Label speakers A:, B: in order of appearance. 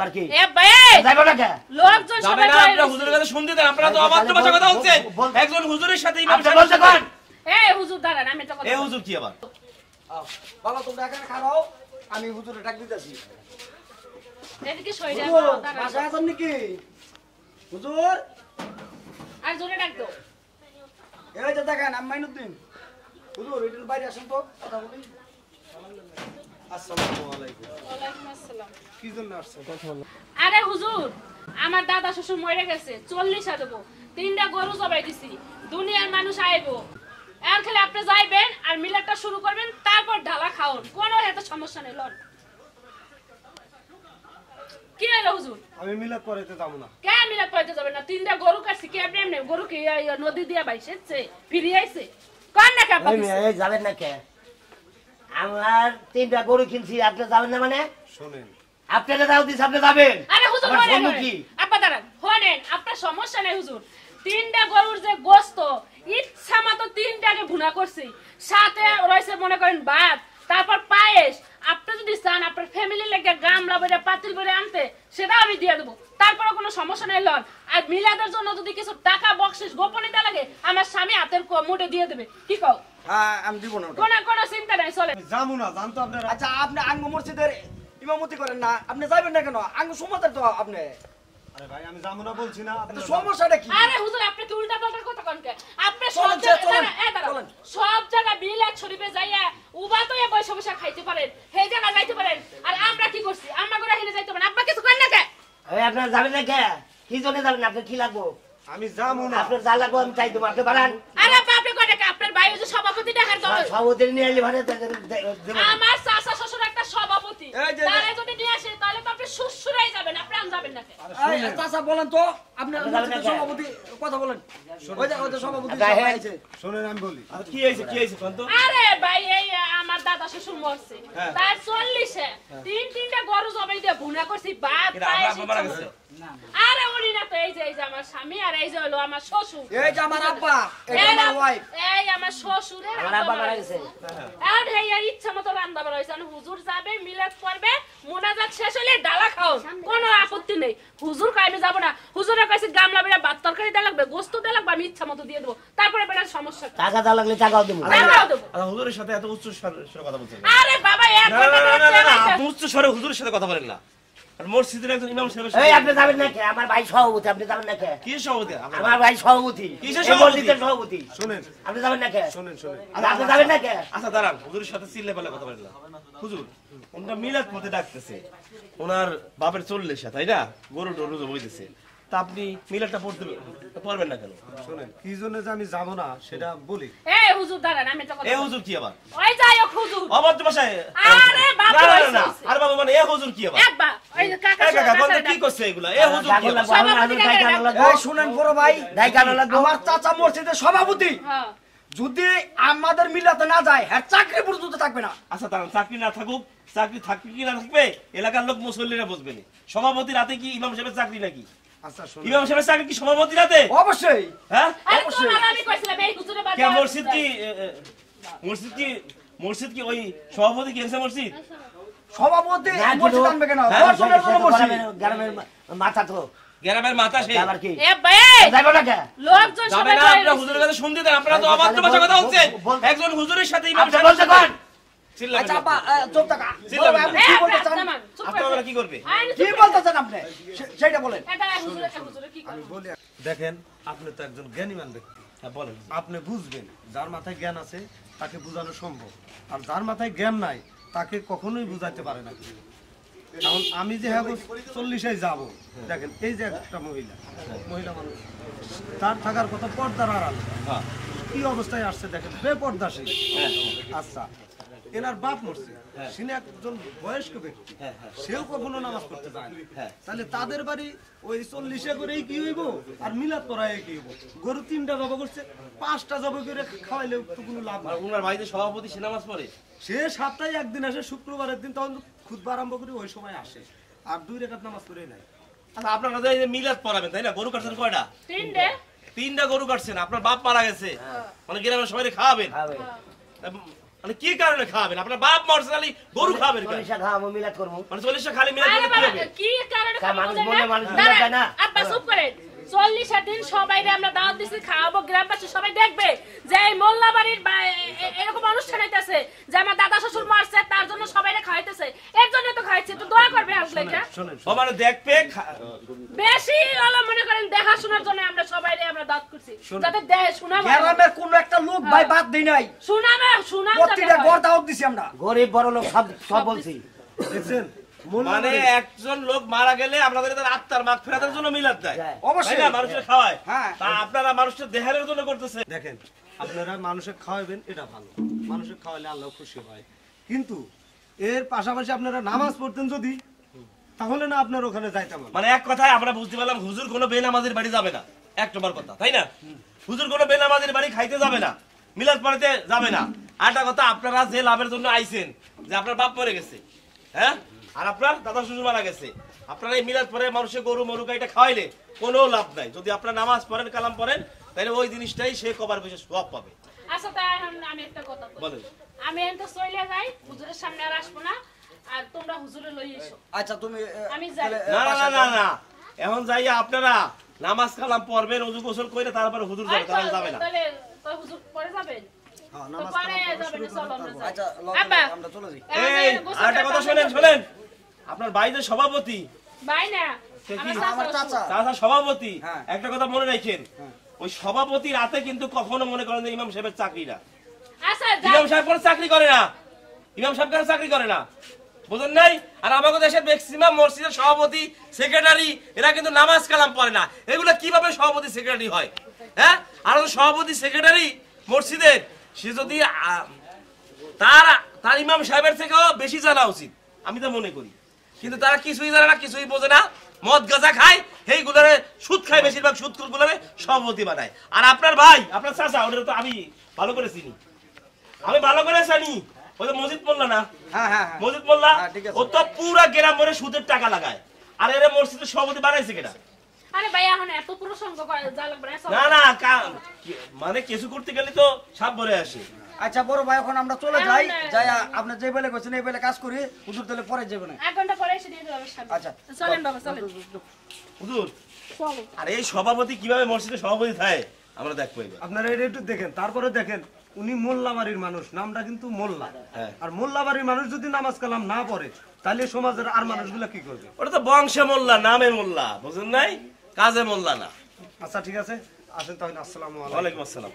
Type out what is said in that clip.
A: আবার কি
B: এ ভাই
A: যাইবো না কে
B: লোকজন সবাই
C: আপনারা হুজুরের কাছে শুনতে দেন আপনারা তো অবাধ্য ভাষা কথা বলছেন একজন হুজুরের সাথে ইমাম সাহেব
A: বলতে কোন
B: এই হুজুর দাঁড়ান আমি একটা কথা
C: এই হুজুর কি আবার
D: বাবা তোমরা এখানে খাও আমি হুজুরে ডাক দিতেছি
B: এদিকে সইরা দাঁড়ান
D: বাসায় আছেন নাকি হুজুর
B: আর জোরে ডাক দাও
D: এই যে দেখেন আমি মাইনুদ্দিন হুজুর এটার বাইরে আসেন তো কথা বলি আসসালামু আলাইকুম
B: ওয়ালাইকুম আসসালাম
D: কি জন্য আসছেন কথা বলো
B: আরে হুজুর আমার দাদা শ্বশুর মরে গেছে 40 দেব 3টা গরু জবাই দিছি দুনিয়ার মানুষ আইবো আর খালি আপনি যাইবেন আর মিলাদটা শুরু করবেন তারপর ঢালা খাওন কোনো এত সমস্যা নেই লন কি হলো হুজুর
D: আমি মিলাদ করাইতে যাব না
B: কে মিলাদ পড়তে যাবেন না 3টা গরু কাটছি কে এমনি গরু কি নদী দিয়া বাইছেছে ফিরে আইছে কোন না কাপা
A: এই যাবেন না কে আমার 3টা গরু কিনছি আপনি যাবেন না মানে
D: শুনেন
A: আপনারা দাও দিস আপনি যাবেন
B: আরে হুজুর
A: আমার
B: হনেন
A: বন্ধু কি
B: আপা দাঁড়ান হনেন আপনার সমস্যা নেই হুজুর 3টা গরুর যে গোশত ইচ্ছা মতো 3টাকে ভুনা করছি সাথে রয়েছে মনে করেন ভাত তারপর পায়েস আপনি যদি চান আপনার ফ্যামিলি লেগে গামলা ভরে পাতিল ভরে আনতে সেটা আমি দিয়ে দেবো তারপরে কোনো সমস্যা নেই লন আর মিলাদের জন্য যদি কিছু টাকা বকশিশ গোপনে দেওয়া লাগে আমার স্বামী হাতের মুঠে দিয়ে দেবে কি কও
D: আমি দিব না ওটা
B: কোনো চিন্তা নাই চলে
D: যাবো না জানতো আপনারা আচ্ছা আপনি আঙ্গ মসজিদের ইমামতি করেন না আপনি যাবেন না কেন আঙ্গ সমাজের তো আপনি আরে ভাই আমি যাবো না বলছি না আপনার সমস্যাটা কি
B: আরে হুজুর আপনি কি উল্টা পাল্টা কথা কোন কে আপনি
D: চলেন, চলেন।
B: সব জায়গা মিলাদ শরীফে যাইয়া উবা তো বসে বসে খাইতে পারেন সেই জায়গা যাইতে পারেন আর আমরা কি করছি আমরা করে হেলে যাইতে পারেন আপনি কিছু করেন না কে
A: এই আপনারা যাবেন না কে কি জন্য যাবেন আপনি কি লাগবো
D: আমি যাবো না
A: আপনার যা লাগবো আমি চাই দেবো আপনি বাড়ান
B: আরে আপনি কয় টাকা আপনার ভাই যে সভাপতি ডাকার দল
A: সভাপতি নিয়ে এলে ভাড়া
B: আমার চাচা শ্বশুর একটা সভাপতি
D: এই যে-
B: তারে যদি নিয়ে আসে তাহলে তো আপনি শ্বশুরাই যাবেন আপনি আন যাবেন না কে
D: এই চাচা বলেন তো আপনি মসজিদের সভাপতি কথা বলেন ওই যে সভাপতি সবাই আছে শুনেন আমি বলি
C: কি হইছে কোন তো
B: আরে ভাই এই আমার দাদা শ্বশুর মরছে তার 40 তিনটা গরু জবাই দিয়ে ভুনা করছি ভাত
C: এরা
B: পায়েস
C: আব্বা মারা গেছে
B: আরে উনি না তো এই যে আমার স্বামী আর এই যে হলো আমার শ্বশুর
D: এই যে আমার আব্বা এই যে আমার ওয়াইফ
B: এই আমার শ্বশুর
A: আমার আব্বা মারা গেছে
B: আর হেয়া ইচ্ছা মতো রান্না বাড়া হইছে হুজুর যাবে মিলাদ করবে মোনাজাত শেষ হলে ডালা খাও কোনো আপত্তি নেই হুজুর কাইমে যাব না হুজুরের কাছে গামলা বেড়া ভাত তরকারি দেয়া লাগবে গোশত দেয়া লাগবে আমি ইচ্ছা মতো দিয়ে দেবো তারপরে বেড়ার সমস্যা
A: টাকা দেওয়া লাগলে টাকাও দেবো
B: টাকাও দেবো
C: আচ্ছা হুজুরের সাথে এত উচ্চ স্বরে কথা বলছেন
B: আরে বাবা এক
C: আপনি উচ্চ স্বরে হুজুরের সাথে কথা বলেন না আর মসজিদের একজন ইমাম সাহেবের
A: এই
C: সাথে
A: আপনি যাবেন না কে আমার ভাই সভাপতি আপনি যাবেন না কে
C: কি সভাপতি
A: আমার ভাই সভাপতি
C: কিসের
A: এই
C: সভাপতি?
A: মসজিদের সভাপতি
D: শুনেন
A: আপনি যাবেন না কে
D: শুনেন
A: আপনি যাবেন না কে
C: আচ্ছা দাঁড়ান হুজুরের সাথে চিল্লে পাল্লে কথা বলেন না হুজুর ওনারা মিলাদ পড়তে ডাকতেছে ওনার বাপের 40 তাই না গরু টরু বইতেছে তা আপনি মিলাদটা পড়তে পারবেন না কেন
D: শুনেন কি জন্য যে আমি যাব না সেটা বলি
B: এই হুজুর দাঁড়ান আমি একটা কথা
C: এ হুজুর কি আবার
B: ওই যাই হোক হুজুর
C: অবাধ্য ভাষায়
B: আরে বাবা
C: না
B: হইছে,
C: না
B: হইছে।
C: আর বাবা মানে এ হুজুর কি আবার
B: আব্বা ওই যে কাকা
C: এ কাকা কোন
B: কাকা
C: কি করছে এগুলা এ হুজুর কি আবার?
B: সভাপতি কাকা
D: এই শুনেন বড় ভাই
A: দাই কেন লাগবে
D: আমার চাচা মসজিদের সভাপতি
B: হ্যাঁ
D: যদি আমাদের মিলাতে না যায় হ্যাঁ চাকরি পর্যন্ত থাকবে না
C: আচ্ছা দাঁড়ান চাকরি না থাকুক চাকরি থাকবে কি না থাকবে এলাকার লোক মুসল্লিরা বুঝবে না সভাপতি রাতে কি ইমাম সাহেবের চাকরি নাকি
D: আচ্ছা শুনুন
C: ইমাম সাহেবের চাকরি কি সভাপতি রাতে
D: অবশ্যই
C: হ্যাঁ
B: আরে তোমার আমি কইছিলাম এই হুজুরে বাদ
C: কে মসজিদ কি মসজিদ কি ওই সভাপতি কি আছে মসজিদ
D: সভাপতি
A: না,
D: মসজিদ
A: কিন্তু-
D: আনবে কেন
C: হ্যাঁ,
D: দর্শনের কোনো মসজিদ
A: গ্রামের মাথা তো
C: গ্রামের মাথা সে
A: আবার কি
B: এ ভাই
A: যাইবো না কে
B: লোকজন
C: যাবে
B: সবাই
C: না
B: বাইরে
C: আপনারা হুজুরের কাছে শুনতে দেন আপনারা তো অবাধ্য ভাষা কথা বলছেন একজন হুজুরের সাথে ইমাম
A: আপনি
C: সাহেবের
A: বলতে
C: সাথে
A: কোন
C: চিল্লাবেন
D: আচ্ছা
C: না।
D: আপা চুপ থাকা
C: চিল্লাবেন
D: বড় ভাই, আপনি
C: না।
D: কি
B: এ,
D: বলতে চান
B: দামান, চুপ
C: আপনারা
B: করে।
C: কি করবে
B: আরে
D: কি
B: চুপ
D: বলতে চান আপনি সেটা বলেন
B: এটা হুজুরে কি করে
E: দেখেন আপনি তো একজন জ্ঞানীমান ব্যক্তি
C: হ্যাঁ বলেন
E: আপনি বুঝবেন যার মাথায় জ্ঞান আছে তাকে বোঝানো সম্ভব আর যার মাথায় জ্ঞান নাই তাকে কখনোই বুঝাইতে পারে না এখন আমি যে হ্যাঁ 40-এ যাবো দেখেন এই যে একটা মহিলা মানুষ তার থাকার কথা পর্দার আড়াল
C: হ্যাঁ
E: কি অবস্থায় আসছে দেখেন বেপর্দাশীল আচ্ছা এনার বাপ মরছে তিনি একজন বয়স্ক ব্যক্তি সেও কখনো নামাজ পড়তে যায় না তাহলে তাদের বাড়ি ওই 40-এ করেই কি হইব আর মিলাদ করায় কি হইব গরু 3টা জব করছে 5টা জব করে খাওয়াইলে তো কোনো লাভ
C: আর
E: নাই
C: উনার বাড়িতে সভাপতি সে নামাজ পড়ে
E: সে সপ্তাহে একদিন আসে শুক্রবারের দিন তখন খুতবা আরম্ভ করে ওই সময় আসে আর 2 রাকাত নামাজ পড়ে নাই
C: আচ্ছা আপনারা তো এই যে মিলাদ পড়াবেন তাই না গরু কাটছেন কয়টা
B: তিনটে
C: 3টা গরু কাটছেন আপনার বাপ মারা গেছে মানে গ্রামের সবাই খাওয়াবেন
A: খাবে
C: মানে কি কারণে খাবেন? আপনার বাপ মরছে খালি গরু খাবেন কেন?
A: 40 খাওয়াবো, মিলাদ করবো।
C: মানে 40 খালি মিলাদ
B: আরে
C: করলে কি
B: বাবা,
C: হবে?
B: কি কারণে
A: তা মানুষ
B: খাবো
A: বলে
B: না?
A: মানুষ
B: দাঁড়ান,
A: মিলাদ দেয় না।
B: আব্বা চুপ করেন। 40 দিন সবাইরে আমরা দাওয়াত দিছি, খাওয়াবো, গ্রামবাসী সবাই দেখবে যে এই মোল্লা বাড়ির এরকম অনুষ্ঠান হইতেছে, যে আমার দাদা শ্বশুর মারছে তার জন্য সবাইরে খাওয়াইতেছে। এর জন্য তো খাইছে, তো দোয়া করবে আসলে এটা।
C: ও মানে দেখবে
B: বেশি হলো মনে করেন দেখাশোনার জন্য আমরা সবাইরে আমরা দাওয়াত করছি, যাতে দেখে শোনা
D: গ্রামের কোন একটা লোক ভাই বাদ দেই নাই,
B: সুনাম
D: প্রতিটা ঘর দাওয়াত দিছি আমরা।
A: গরিব বড় লোক সব বলছি।
E: দেখছেন
C: মানে একজন লোক মারা গেলে আপনাদের তার আত্মার মাগফিরাতের জন্য মিলাদ দেয়,
D: অবশ্যই।
C: তাই না? মানুষের খাওয়ায়।
D: হ্যাঁ।
C: তা আপনারা মানুষের দেহের জন্য করতেছে।
E: দেখেন আপনারা মানুষের খাওয়াবেন, এটা ভালো, মানুষের খাওয়ালে আল্লাহ খুশি হয়, কিন্তু এর পাশাপাশি আপনারা নামাজ পড়তেন যদি, তাহলে না আপনার ওখানে যাইতাম।
C: মানে এক কথায় আমরা বুঝতে পারলাম হুজুর কোনো বেনামাজির বাড়ি যাবে না, এক নম্বর কথা, তাই না? হুজুর কোনো বেনামাজির বাড়ি খাইতে যাবে না, মিলাদ পড়াতে যাবে না। আরেকটা কথা, আপনারা যে লাভের জন্য আইছেন, যে আপনার বাপ মরে গেছে, হ্যাঁ, আর আপনার দাদা শ্বশুর মারা গেছে, আপনারা এই মিলাদ পরে মানুষের গরু মরু গাইটা খাওয়াইলে কোনো লাভ নাই। যদি আপনারা নামাজ পড়েন, কালাম পড়েন, তাহলে ওই জিনিসটাই সে কবার বেশি সওয়াব পাবে।
B: আচ্ছা, তাই আমি একটা কথা বলি।
C: বলেন।
B: আমি এত চলে যাই, হুজুরের সামনে আর আসবো না, আর তোমরা হুজুরে লই এসো।
D: আচ্ছা তুমি
B: আমি যাই।
C: না না না না, এখন যাইয়া আপনারা নামাজ কালাম পড়বেন, ওযু গোসল করে তারপরে হুজুর যাবে, তাহলে যাবে না।
B: তাহলে তো হুজুর পরে যাবেন।
E: হ্যাঁ,
B: তো
E: নামাজ
B: পরে
E: কালাম
B: যাবেন, চলো আমরা যাই।
D: আচ্ছা
B: আব্বা,
D: আমরা চলে যাই।
C: এই আরেকটা কথা শুনেন, আপনার ভাই যে সভাপতি,
B: ভাই না,
C: সে কি?
D: আমার চাচা।
C: চাচা সভাপতি,
D: হ্যাঁ।
C: একটা কথা মনে রাখেন, ওই সভাপতির হাতে কিন্তু কখনো মনে করেন যে ইমাম সাহেবের চাকরি না।
B: আচ্ছা,
C: ইমাম সাহেব কোনো চাকরি করে না, ইমাম সাহেব কোনো চাকরি করে না, বুঝেন নাই? আর আমাদের দেশের ম্যাক্সিমাম মসজিদের সভাপতি, সেক্রেটারি, এরা কিন্তু নামাজ কালাম পড়ে না। এগুলো কিভাবে সভাপতি সেক্রেটারি হয়? হ্যাঁ, আর সভাপতি সেক্রেটারি মসজিদের, সে যদি তার ইমাম সাহেবের থেকেও বেশি জানা উচিত, আমি তো মনে করি। কিন্তু তারা কিছুই জানে না, কিছুই বোঝে না, মদ গাঁজা খায়, সেইগুলোরে সুদ খায়, বেশিরভাগ সুদখোর গুলোরে সভাপতি বানায়। আর আপনার ভাই, আপনার চাচা, ওটা তো আমি ভালো করে চিনি, আমি ভালো করে জানি, ওই যে মসজিদ মোল্লা না,
D: হ্যাঁ হ্যাঁ হ্যাঁ।
C: মসজিদ মোল্লা,
D: হ্যাঁ, ঠিক আছে।
C: ও তো পুরা গ্রাম ভরে সুদের টাকা লাগায়। আর এর মসজিদের সভাপতি বানাইছে কেটা?
B: আরে ভাই, এখন এত প্রসঙ্গ করে যা লাগবে না, চলো।
C: না না, মানে কিছু করতে গেলে তো সাপ ভরে আসে।
D: আচ্ছা বড় ভাই, এখন আমরা চলে যাই, যাই আপনি যে বেলে কইছেন এই বেলে কাজ করি, হুজুর তাহলে পরে যাবে না।
B: 1 ঘন্টা পরে এসে দিয়ে দেবো আমার সামনে।
D: আচ্ছা।
B: চলেন বাবা, চলেন।
C: হুজুর,
B: চলো।
C: আর এই সভাপতি কিভাবে মসজিদের সভাপতি থাকে আমরা দেখবো এবার।
E: আপনারা এটা একটু দেখেন, তারপরে দেখেন উনি মোল্লা বাড়ির মানুষ, নামটা কিন্তু মোল্লা।
C: হ্যাঁ।
E: আর মোল্লা বাড়ির মানুষ যদি নামাজ কালাম না পড়ে, তাহলে সমাজের আর মানুষগুলা কি করবে?
C: ওটা তো বংশে মোল্লা, নামে মোল্লা, বুঝলেন নাই, কাজে মোল্লা না।
E: আচ্ছা ঠিক আছে, আসেন তাহলে, আসসালামু আলাইকুম।
C: ওয়ালাইকুম আসসালাম।